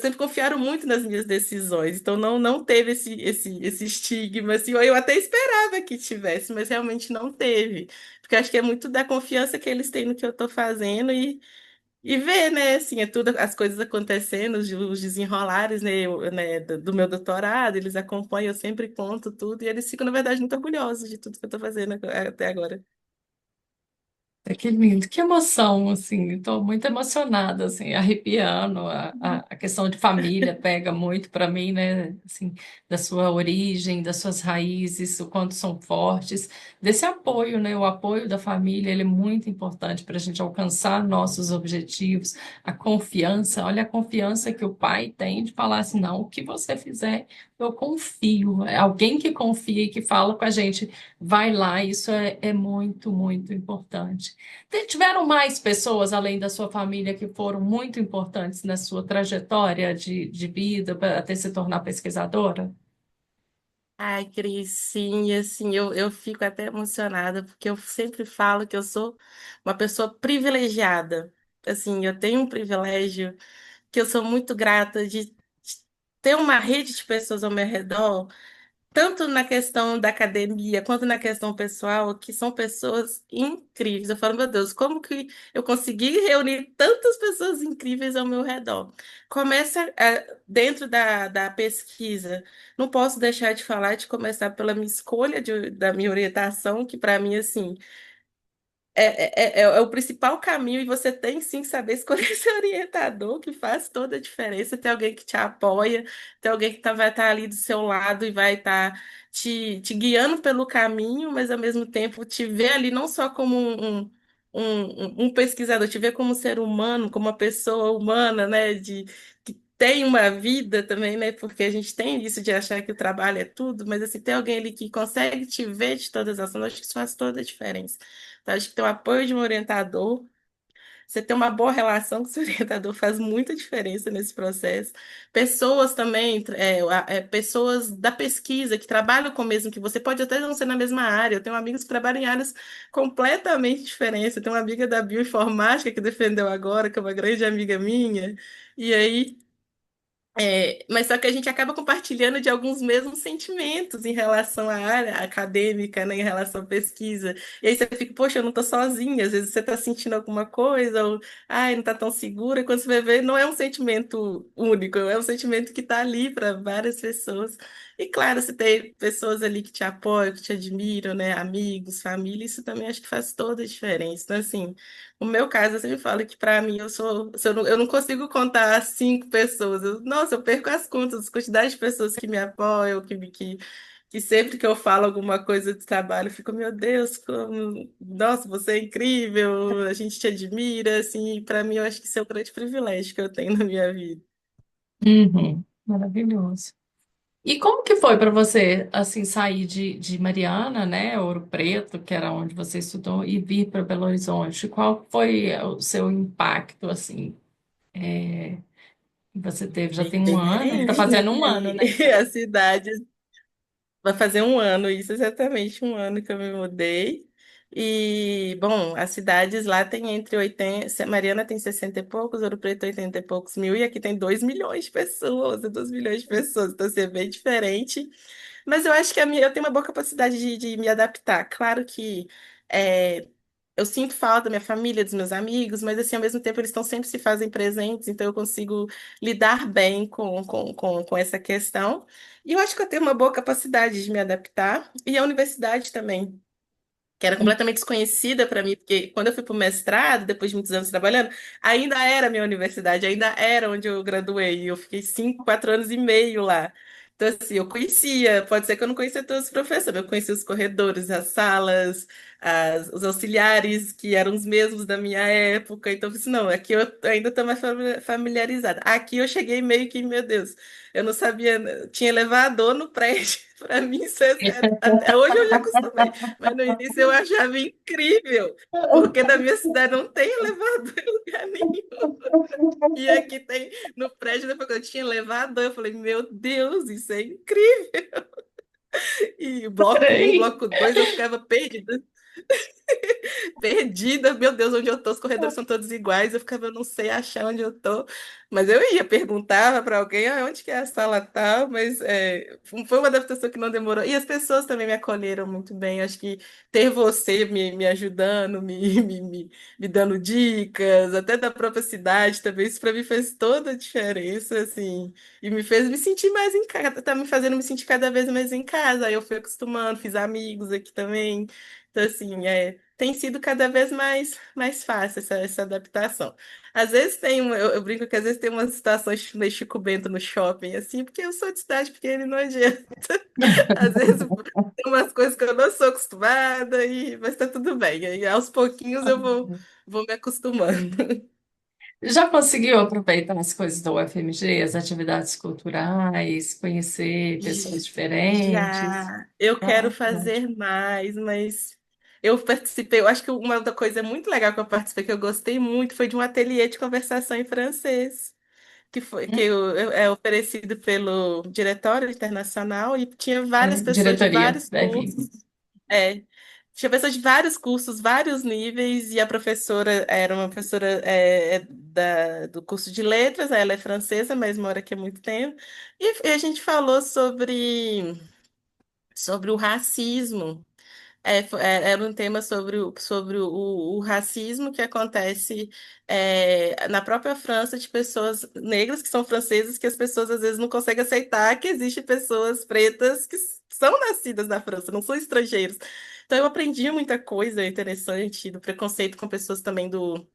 S2: sempre confiaram muito nas minhas decisões. Então, não teve esse estigma, assim. Eu até esperava que tivesse, mas realmente não teve. Porque eu acho que é muito da confiança que eles têm no que eu estou fazendo e ver, né, assim, é tudo, as coisas acontecendo, os desenrolares, né, né, do meu doutorado, eles acompanham, eu sempre conto tudo, e eles ficam, na verdade, muito orgulhosos de tudo que eu estou fazendo até agora.
S1: Que lindo, que emoção, assim, estou muito emocionada, assim, arrepiando, a questão de família pega muito para mim, né, assim, da sua origem, das suas raízes, o quanto são fortes, desse apoio, né, o apoio da família, ele é muito importante para a gente alcançar nossos objetivos, a confiança, olha a confiança que o pai tem de falar assim, não, o que você fizer, eu confio, é alguém que confia e que fala com a gente, vai lá, isso é muito, muito importante. Tiveram mais pessoas além da sua família que foram muito importantes na sua trajetória de vida para até se tornar pesquisadora?
S2: Ai, Cris, sim, e assim, eu fico até emocionada, porque eu sempre falo que eu sou uma pessoa privilegiada. Assim, eu tenho um privilégio que eu sou muito grata de ter uma rede de pessoas ao meu redor tanto na questão da academia quanto na questão pessoal, que são pessoas incríveis. Eu falo, meu Deus, como que eu consegui reunir tantas pessoas incríveis ao meu redor? Começa, dentro da pesquisa. Não posso deixar de falar, de começar pela minha escolha da minha orientação, que para mim, assim, é o principal caminho e você tem sim que saber escolher seu orientador, que faz toda a diferença. Tem alguém que te apoia, tem alguém que vai estar ali do seu lado e vai estar te guiando pelo caminho, mas ao mesmo tempo te vê ali não só como um pesquisador, te vê como um ser humano, como uma pessoa humana, né? Que tem uma vida também, né? Porque a gente tem isso de achar que o trabalho é tudo, mas assim, tem alguém ali que consegue te ver de todas as formas, acho que isso faz toda a diferença. Então, acho que ter o apoio de um orientador, você ter uma boa relação com o seu orientador faz muita diferença nesse processo. Pessoas também, pessoas da pesquisa que trabalham com o mesmo que você, pode até não ser na mesma área. Eu tenho amigos que trabalham em áreas completamente diferentes. Eu tenho uma amiga da bioinformática que defendeu agora, que é uma grande amiga minha. E aí mas só que a gente acaba compartilhando de alguns mesmos sentimentos em relação à área acadêmica, né, em relação à pesquisa. E aí você fica, poxa, eu não tô sozinha. Às vezes você tá sentindo alguma coisa, ou, ai, não tá tão segura. E quando você vai ver, não é um sentimento único, é um sentimento que tá ali para várias pessoas. E claro, você tem pessoas ali que te apoiam, que te admiram, né, amigos, família, isso também acho que faz toda a diferença. Então, assim, o meu caso, eu sempre falo que para mim se eu não consigo contar 5 pessoas. Nossa, eu perco as contas, a quantidade de pessoas que me apoiam, que sempre que eu falo alguma coisa de trabalho, eu fico, meu Deus, nossa, você é incrível, a gente te admira, assim, para mim eu acho que isso é um grande privilégio que eu tenho na minha vida.
S1: Uhum, maravilhoso. E como que foi para você, assim, sair de Mariana, né, Ouro Preto, que era onde você estudou, e vir para Belo Horizonte? Qual foi o seu impacto, assim, que você teve? Já
S2: Bem
S1: tem um ano, tá
S2: diferente, né?
S1: fazendo um ano, né?
S2: A cidade vai fazer um ano, isso exatamente um ano que eu me mudei. E, bom, as cidades lá tem entre 80, Mariana tem 60 e poucos, Ouro Preto 80 e poucos mil, e aqui tem 2 milhões de pessoas, 2 milhões de pessoas, então assim, é bem diferente. Mas eu acho que eu tenho uma boa capacidade de me adaptar. Claro que é, eu sinto falta da minha família, dos meus amigos, mas assim, ao mesmo tempo eles estão sempre se fazem presentes, então eu consigo lidar bem com essa questão. E eu acho que eu tenho uma boa capacidade de me adaptar. E a universidade também, que era completamente desconhecida para mim, porque quando eu fui para o mestrado, depois de muitos anos trabalhando, ainda era a minha universidade, ainda era onde eu graduei. E eu fiquei 4 anos e meio lá. Então, assim, eu conhecia, pode ser que eu não conhecia todos os professores, mas eu conhecia os corredores, as salas, os auxiliares, que eram os mesmos da minha época. Então, eu falei assim, não, aqui eu ainda estou mais familiarizada. Aqui eu cheguei meio que, meu Deus, eu não sabia, tinha elevador no prédio. Para mim, até hoje eu já acostumei. Mas no início eu achava incrível, porque na minha cidade não tem elevador em lugar nenhum. E aqui tem, no prédio, depois que eu tinha elevador, eu falei, meu Deus, isso é incrível. E bloco um,
S1: Trem.
S2: bloco 2, eu ficava perdida. Perdida, meu Deus, onde eu tô? Os corredores são todos iguais. Eu ficava, eu não sei achar onde eu tô. Mas eu ia, perguntava para alguém, onde que é a sala tal, mas foi uma adaptação que não demorou. E as pessoas também me acolheram muito bem. Acho que ter você me ajudando, me dando dicas, até da própria cidade também, isso para mim fez toda a diferença, assim, e me fez me sentir mais em casa, tá me fazendo me sentir cada vez mais em casa. Aí eu fui acostumando, fiz amigos aqui também. Então, assim, tem sido cada vez mais fácil essa adaptação. Às vezes eu brinco que às vezes tem umas situações meio Chico Bento no shopping, assim, porque eu sou de cidade pequena e não adianta. Às vezes tem umas coisas que eu não sou acostumada, mas tá tudo bem. Aí aos pouquinhos eu vou me acostumando.
S1: Já conseguiu aproveitar as coisas da UFMG, as atividades culturais, conhecer pessoas diferentes?
S2: Já, eu quero
S1: Ah, ótimo.
S2: fazer mais, mas eu participei. Eu acho que uma da coisa muito legal que eu participei, que eu gostei muito, foi de um ateliê de conversação em francês, é oferecido pelo Diretório Internacional e tinha várias pessoas de
S1: Diretoria,
S2: vários
S1: deve.
S2: cursos. É, tinha pessoas de vários cursos, vários níveis, e a professora era uma professora do curso de letras, ela é francesa, mas mora aqui há muito tempo. E a gente falou sobre sobre o racismo. Era um tema sobre o racismo que acontece na própria França de pessoas negras que são francesas, que as pessoas às vezes não conseguem aceitar que existem pessoas pretas que são nascidas na França, não são estrangeiros. Então eu aprendi muita coisa interessante do preconceito com pessoas também do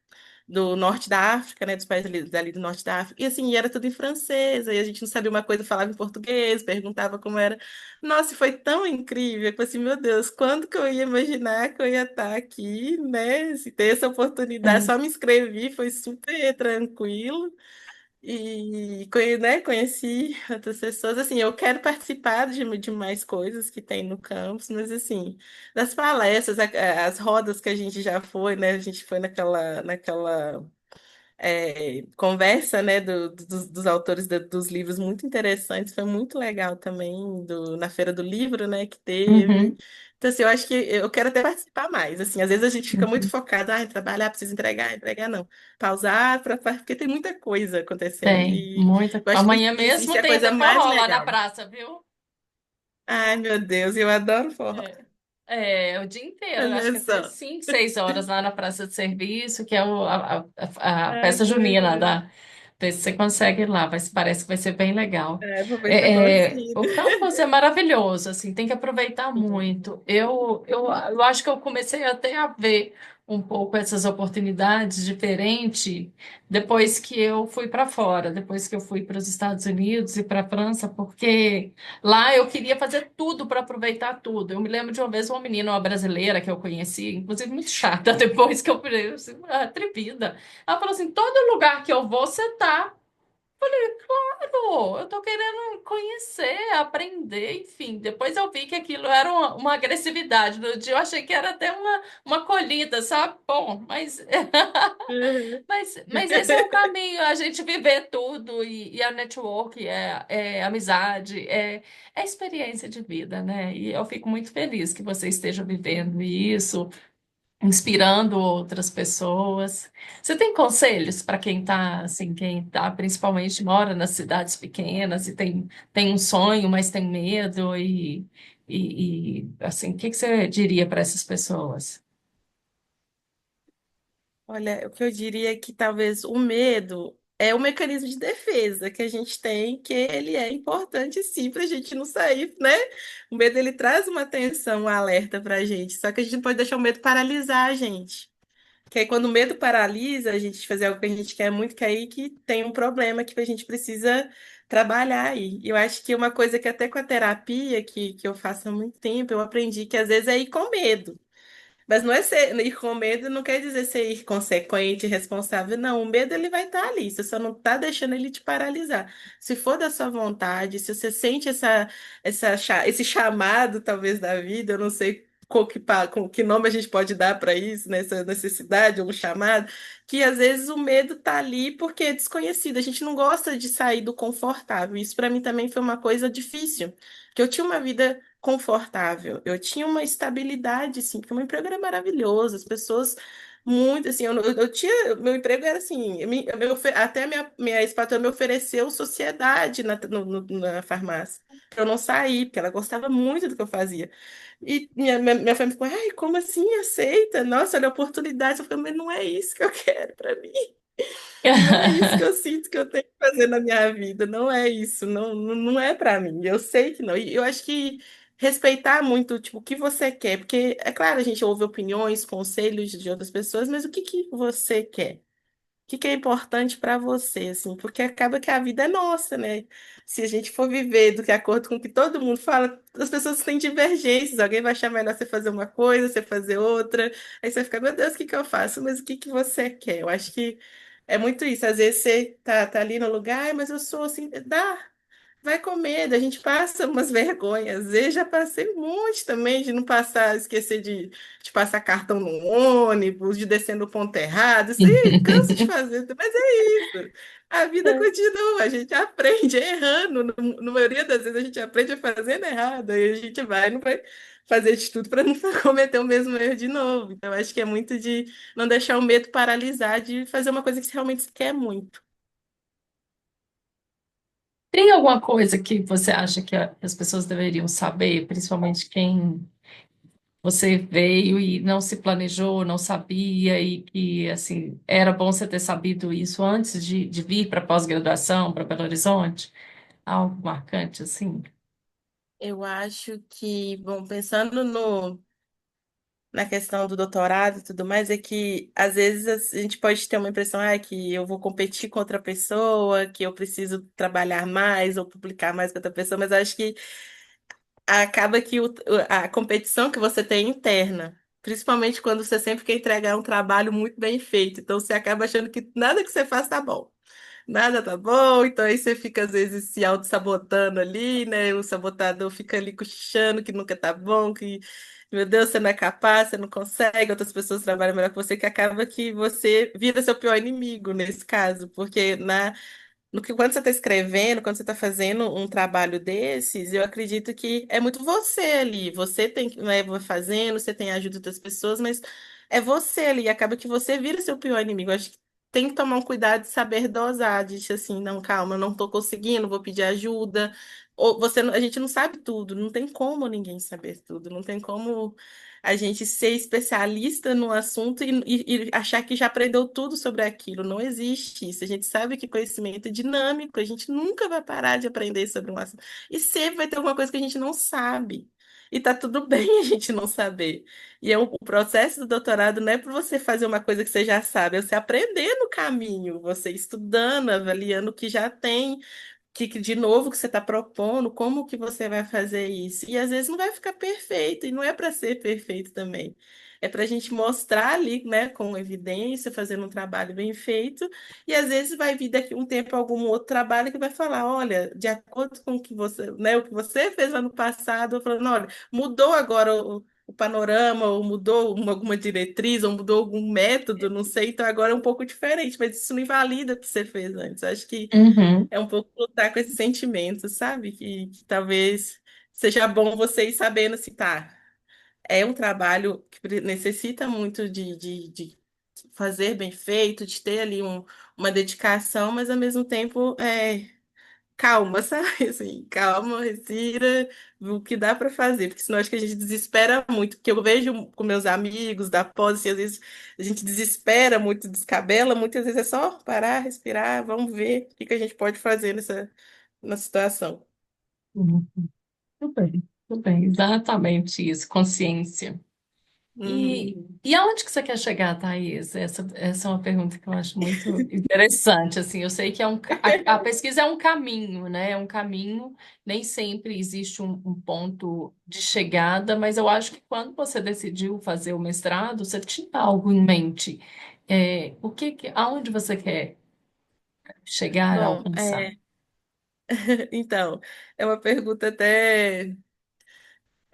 S2: norte da África, né, dos países ali do norte da África. E assim, era tudo em francês, aí a gente não sabia uma coisa, falava em português, perguntava como era. Nossa, e foi tão incrível, eu falei assim, meu Deus, quando que eu ia imaginar que eu ia estar aqui, né, se ter essa oportunidade,
S1: É.
S2: só me inscrevi, foi super tranquilo. E né, conheci outras pessoas. Assim, eu quero participar de mais coisas que tem no campus, mas assim, das palestras, as rodas que a gente já foi, né? A gente foi naquela conversa, né, dos autores dos livros muito interessantes. Foi muito legal também na Feira do Livro, né, que teve.
S1: Uhum,
S2: Então, assim, eu acho que eu quero até participar mais. Assim, às vezes a gente fica muito
S1: uhum.
S2: focado, em trabalhar, preciso entregar, entregar, não. Pausar, porque tem muita coisa acontecendo.
S1: Tem,
S2: E
S1: muita.
S2: eu acho que
S1: Amanhã
S2: isso
S1: mesmo
S2: é a
S1: tem
S2: coisa
S1: até
S2: mais
S1: forró lá na
S2: legal.
S1: praça, viu?
S2: Ai, meu Deus, eu adoro forró.
S1: É, o dia inteiro, eu acho
S2: Olha
S1: que até
S2: só.
S1: 5, 6 horas lá na Praça de Serviço, que é a
S2: Ai,
S1: festa
S2: que
S1: junina
S2: legal.
S1: da. Ver se você consegue ir lá, parece que vai ser bem legal.
S2: Vou ver se eu consigo.
S1: O campus é maravilhoso, assim, tem que aproveitar muito. Eu acho que eu comecei até a ver um pouco essas oportunidades diferentes depois que eu fui para fora, depois que eu fui para os Estados Unidos e para a França, porque lá eu queria fazer tudo para aproveitar tudo. Eu me lembro de uma vez uma menina, uma brasileira que eu conheci, inclusive muito chata, depois que eu falei, assim, atrevida. Ela falou assim: todo lugar que eu vou, você tá. Pô, eu tô querendo conhecer, aprender, enfim. Depois eu vi que aquilo era uma agressividade. No dia eu achei que era até uma acolhida, sabe? Bom, mas,
S2: Uhum.
S1: mas esse é o caminho, a gente viver tudo e a network, amizade, é experiência de vida, né? E eu fico muito feliz que você esteja vivendo isso, inspirando outras pessoas. Você tem conselhos para quem está, assim, quem tá, principalmente mora nas cidades pequenas e tem um sonho, mas tem medo assim, o que que você diria para essas pessoas?
S2: Olha, o que eu diria é que talvez o medo é um mecanismo de defesa que a gente tem, que ele é importante sim para a gente não sair, né? O medo ele traz uma atenção, um alerta para a gente, só que a gente não pode deixar o medo paralisar a gente. Que aí quando o medo paralisa a gente de fazer algo que a gente quer muito, que é aí que tem um problema que a gente precisa trabalhar aí. E eu acho que uma coisa que até com a terapia, que eu faço há muito tempo, eu aprendi que às vezes é ir com medo. Mas não é ser, ir com medo não quer dizer ser inconsequente, irresponsável, não. O medo ele vai estar ali, você só não está deixando ele te paralisar. Se for da sua vontade, se você sente esse chamado, talvez, da vida, eu não sei com que nome a gente pode dar para isso, né? Essa necessidade, ou um chamado, que às vezes o medo está ali porque é desconhecido. A gente não gosta de sair do confortável. Isso para mim também foi uma coisa difícil, que eu tinha uma vida confortável. Eu tinha uma estabilidade, assim, porque o meu emprego era maravilhoso, as pessoas muito, assim, eu tinha, meu emprego era assim, até minha ex-patroa me ofereceu sociedade na farmácia, para eu não sair, porque ela gostava muito do que eu fazia. E minha família ficou, ai, como assim aceita? Nossa, olha a oportunidade. Eu falei, mas não é isso que eu quero para mim. Não é isso que eu sinto que eu tenho que fazer na minha vida. Não é isso. Não, não é pra mim. Eu sei que não. E eu acho que respeitar muito, tipo, o que você quer. Porque, é claro, a gente ouve opiniões, conselhos de outras pessoas, mas o que que você quer? O que que é importante pra você, assim? Porque acaba que a vida é nossa, né? Se a gente for viver do que acordo com o que todo mundo fala, as pessoas têm divergências. Alguém vai achar melhor você fazer uma coisa, você fazer outra. Aí você fica, meu Deus, o que que eu faço? Mas o que que você quer? Eu acho que é muito isso. Às vezes você tá ali no lugar, "Ai, mas eu sou assim, vai com medo, a gente passa umas vergonhas. Às vezes já passei um monte também de não passar, esquecer de passar cartão no ônibus, de descer no ponto errado. Isso aí cansa de fazer, mas é isso. A vida continua, a gente aprende errando. Na maioria das vezes a gente aprende fazendo errado, aí a gente não vai fazer de tudo para não cometer o mesmo erro de novo. Então, acho que é muito de não deixar o medo paralisar de fazer uma coisa que você realmente quer muito.
S1: Tem alguma coisa que você acha que as pessoas deveriam saber, principalmente quem você veio e não se planejou, não sabia, e que, assim, era bom você ter sabido isso antes de vir para pós-graduação, para Belo Horizonte? Algo marcante, assim?
S2: Eu acho que, bom, pensando no, na questão do doutorado e tudo mais, é que às vezes a gente pode ter uma impressão, que eu vou competir com outra pessoa, que eu preciso trabalhar mais ou publicar mais com outra pessoa, mas eu acho que acaba que a competição que você tem é interna. Principalmente quando você sempre quer entregar um trabalho muito bem feito. Então você acaba achando que nada que você faz tá bom. Nada tá bom, então aí você fica às vezes se auto-sabotando ali, né? O sabotador fica ali cochichando que nunca tá bom, que, meu Deus, você não é capaz, você não consegue, outras pessoas trabalham melhor que você, que acaba que você vira seu pior inimigo nesse caso, porque no que quando você está escrevendo, quando você está fazendo um trabalho desses, eu acredito que é muito você ali. Você tem que, né, vai fazendo, você tem a ajuda das pessoas, mas é você ali. Acaba que você vira seu pior inimigo. Eu acho que tem que tomar um cuidado de saber dosar, de assim, não, calma, eu não estou conseguindo, vou pedir ajuda. Ou você, a gente não sabe tudo, não tem como ninguém saber tudo, não tem como a gente ser especialista no assunto e achar que já aprendeu tudo sobre aquilo. Não existe isso. A gente sabe que conhecimento é dinâmico, a gente nunca vai parar de aprender sobre um assunto. E sempre vai ter alguma coisa que a gente não sabe. E tá tudo bem a gente não saber. E o processo do doutorado não é para você fazer uma coisa que você já sabe, é você aprender no caminho, você estudando, avaliando o que já tem que de novo que você está propondo, como que você vai fazer isso? E às vezes não vai ficar perfeito, e não é para ser perfeito também. É para a gente mostrar ali, né, com evidência, fazendo um trabalho bem feito, e às vezes vai vir daqui um tempo algum outro trabalho que vai falar, olha, de acordo com o que você, né, o que você fez ano passado, falando, olha, mudou agora o panorama, ou mudou alguma diretriz, ou mudou algum método, não sei, então agora é um pouco diferente, mas isso não invalida o que você fez antes. Acho que
S1: Uhum,
S2: é um pouco lutar com esse sentimento, sabe? Que talvez seja bom você ir sabendo se tá. É um trabalho que necessita muito de fazer bem feito, de ter ali uma dedicação, mas ao mesmo tempo calma, sabe? Assim, calma, respira, vê o que dá para fazer, porque senão acho que a gente desespera muito, porque eu vejo com meus amigos da pós, assim, às vezes a gente desespera muito, descabela, muitas vezes é só parar, respirar, vamos ver o que que a gente pode fazer na situação.
S1: uhum. Tudo bem, exatamente isso, consciência. E aonde que você quer chegar, Thaís? Essa é uma pergunta que eu acho muito interessante, assim, eu sei que a pesquisa é um caminho, né? É um caminho, nem sempre existe um ponto de chegada, mas eu acho que quando você decidiu fazer o mestrado, você tinha algo em mente. Aonde você quer chegar,
S2: Bom,
S1: alcançar?
S2: então, é uma pergunta até.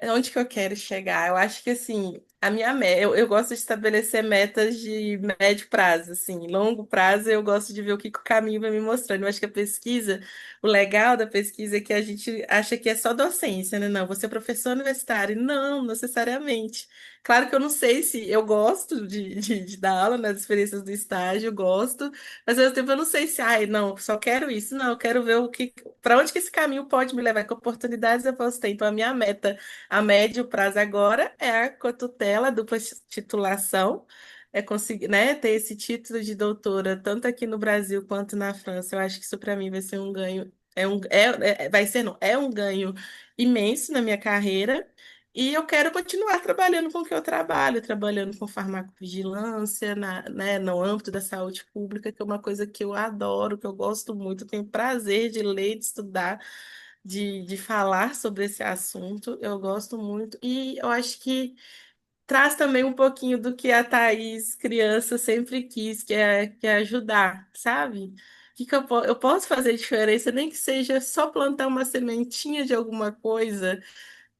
S2: Onde que eu quero chegar? Eu acho que assim, a minha meta, eu gosto de estabelecer metas de médio prazo, assim, longo prazo eu gosto de ver o que, que o caminho vai me mostrando. Eu acho que a pesquisa, o legal da pesquisa é que a gente acha que é só docência, né? Não, você é professor universitário. Não, necessariamente. Claro que eu não sei se eu gosto de dar aula nas experiências do estágio, eu gosto, mas ao mesmo tempo eu não sei se, ai, não, só quero isso. Não, eu quero ver o que, para onde que esse caminho pode me levar, que oportunidades eu posso ter. Então, a minha meta a médio prazo agora é a cotutela, a dupla titulação, é conseguir, né, ter esse título de doutora, tanto aqui no Brasil quanto na França. Eu acho que isso para mim vai ser um ganho, vai ser, não, é um ganho imenso na minha carreira. E eu quero continuar trabalhando com o que eu trabalho, trabalhando com farmacovigilância, né, no âmbito da saúde pública, que é uma coisa que eu adoro, que eu gosto muito, tenho prazer de ler, de estudar de falar sobre esse assunto. Eu gosto muito. E eu acho que traz também um pouquinho do que a Thaís, criança, sempre quis, que é ajudar, sabe? Eu posso fazer diferença, nem que seja só plantar uma sementinha de alguma coisa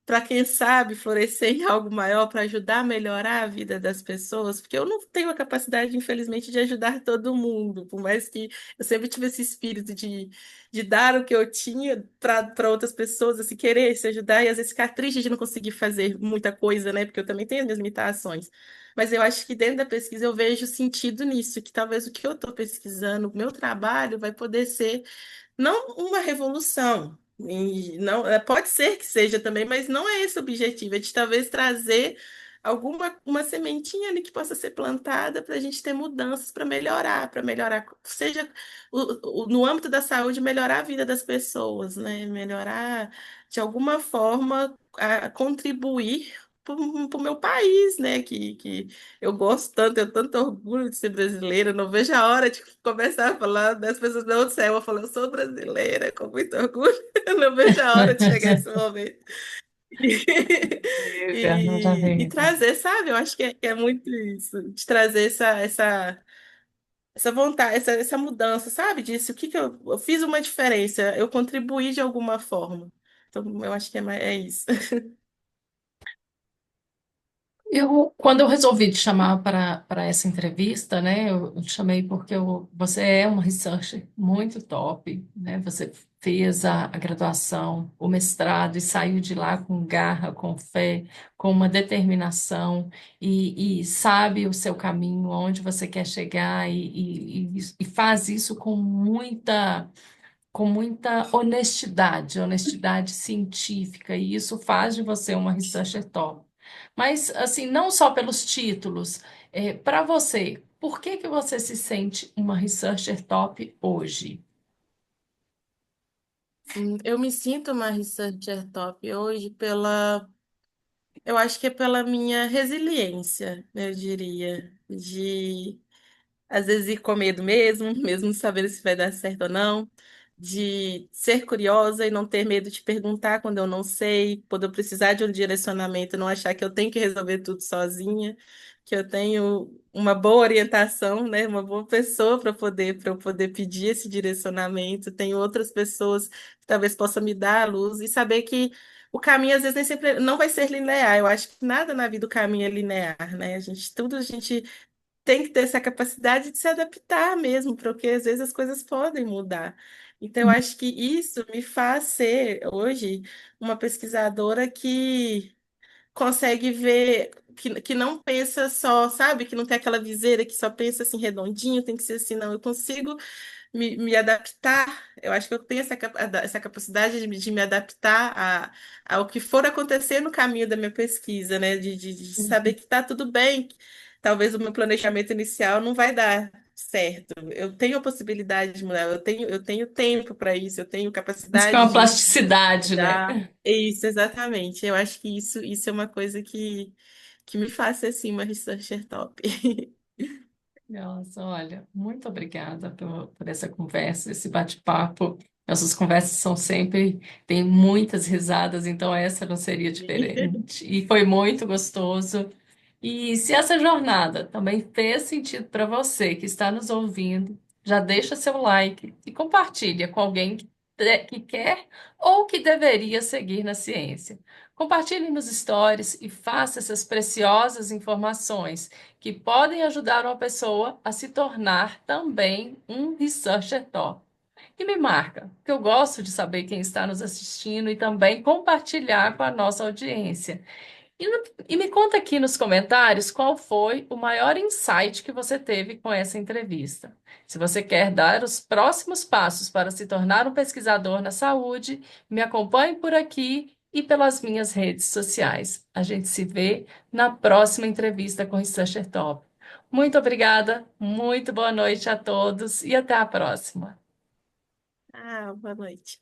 S2: para quem sabe florescer em algo maior para ajudar a melhorar a vida das pessoas, porque eu não tenho a capacidade, infelizmente, de ajudar todo mundo, por mais que eu sempre tive esse espírito de dar o que eu tinha para outras pessoas, assim, querer se ajudar e às vezes ficar triste de não conseguir fazer muita coisa, né? Porque eu também tenho as minhas limitações. Mas eu acho que dentro da pesquisa eu vejo sentido nisso, que talvez o que eu estou pesquisando, o meu trabalho vai poder ser não uma revolução, e não, pode ser que seja também, mas não é esse o objetivo, é de talvez trazer alguma uma sementinha ali que possa ser plantada para a gente ter mudanças para melhorar, seja no âmbito da saúde, melhorar a vida das pessoas, né? Melhorar de alguma forma a contribuir para o meu país, né? Que eu gosto tanto, eu tenho tanto orgulho de ser brasileira, não vejo a hora de começar a falar das pessoas não do céu. Eu falo, eu sou brasileira, com muito orgulho, eu não vejo a hora de chegar esse momento.
S1: Maravilha,
S2: E
S1: maravilha.
S2: trazer, sabe? Eu acho que é muito isso, de trazer essa vontade, essa mudança, sabe? Disso, o que que eu fiz uma diferença, eu contribuí de alguma forma. Então, eu acho que é isso.
S1: Quando eu resolvi te chamar para essa entrevista, né, eu te chamei porque você é uma researcher muito top, né? Você fez a graduação, o mestrado e saiu de lá com garra, com fé, com uma determinação e sabe o seu caminho, onde você quer chegar e faz isso com muita honestidade, honestidade científica, e isso faz de você uma researcher top. Mas, assim, não só pelos títulos, para você, por que que você se sente uma researcher top hoje?
S2: Eu me sinto uma researcher top hoje eu acho que é pela minha resiliência, eu diria, de às vezes ir com medo mesmo, mesmo não sabendo se vai dar certo ou não, de ser curiosa e não ter medo de perguntar quando eu não sei, quando eu precisar de um direcionamento, não achar que eu tenho que resolver tudo sozinha, que eu tenho uma boa orientação, né, uma boa pessoa para eu poder pedir esse direcionamento, tenho outras pessoas que talvez possam me dar a luz e saber que o caminho às vezes nem sempre não vai ser linear. Eu acho que nada na vida o caminho é linear, né? A gente tem que ter essa capacidade de se adaptar mesmo, porque às vezes as coisas podem mudar. Então, eu acho que isso me faz ser, hoje, uma pesquisadora que consegue ver, que não pensa só, sabe? Que não tem aquela viseira que só pensa assim redondinho, tem que ser assim, não. Eu consigo me adaptar. Eu acho que eu tenho essa capacidade de me adaptar ao que for acontecer no caminho da minha pesquisa, né? De saber que está tudo bem. Talvez o meu planejamento inicial não vai dar certo. Eu tenho a possibilidade de mudar, eu tenho tempo para isso, eu tenho
S1: Isso que é
S2: capacidade
S1: uma
S2: de
S1: plasticidade, né?
S2: mudar. Isso, exatamente. Eu acho que isso é uma coisa que me faz ser, assim, uma researcher top.
S1: Nossa, olha, muito obrigada por essa conversa, esse bate-papo. Nossas conversas são sempre, tem muitas risadas, então essa não seria diferente. E foi muito gostoso. E se essa jornada também fez sentido para você que está nos ouvindo, já deixa seu like e compartilha com alguém que quer ou que deveria seguir na ciência. Compartilhe nos stories e faça essas preciosas informações que podem ajudar uma pessoa a se tornar também um researcher top. E me marca, que eu gosto de saber quem está nos assistindo e também compartilhar com a nossa audiência. E me conta aqui nos comentários qual foi o maior insight que você teve com essa entrevista. Se você quer dar os próximos passos para se tornar um pesquisador na saúde, me acompanhe por aqui e pelas minhas redes sociais. A gente se vê na próxima entrevista com o Researcher Top. Muito obrigada, muito boa noite a todos e até a próxima.
S2: Ah, boa noite.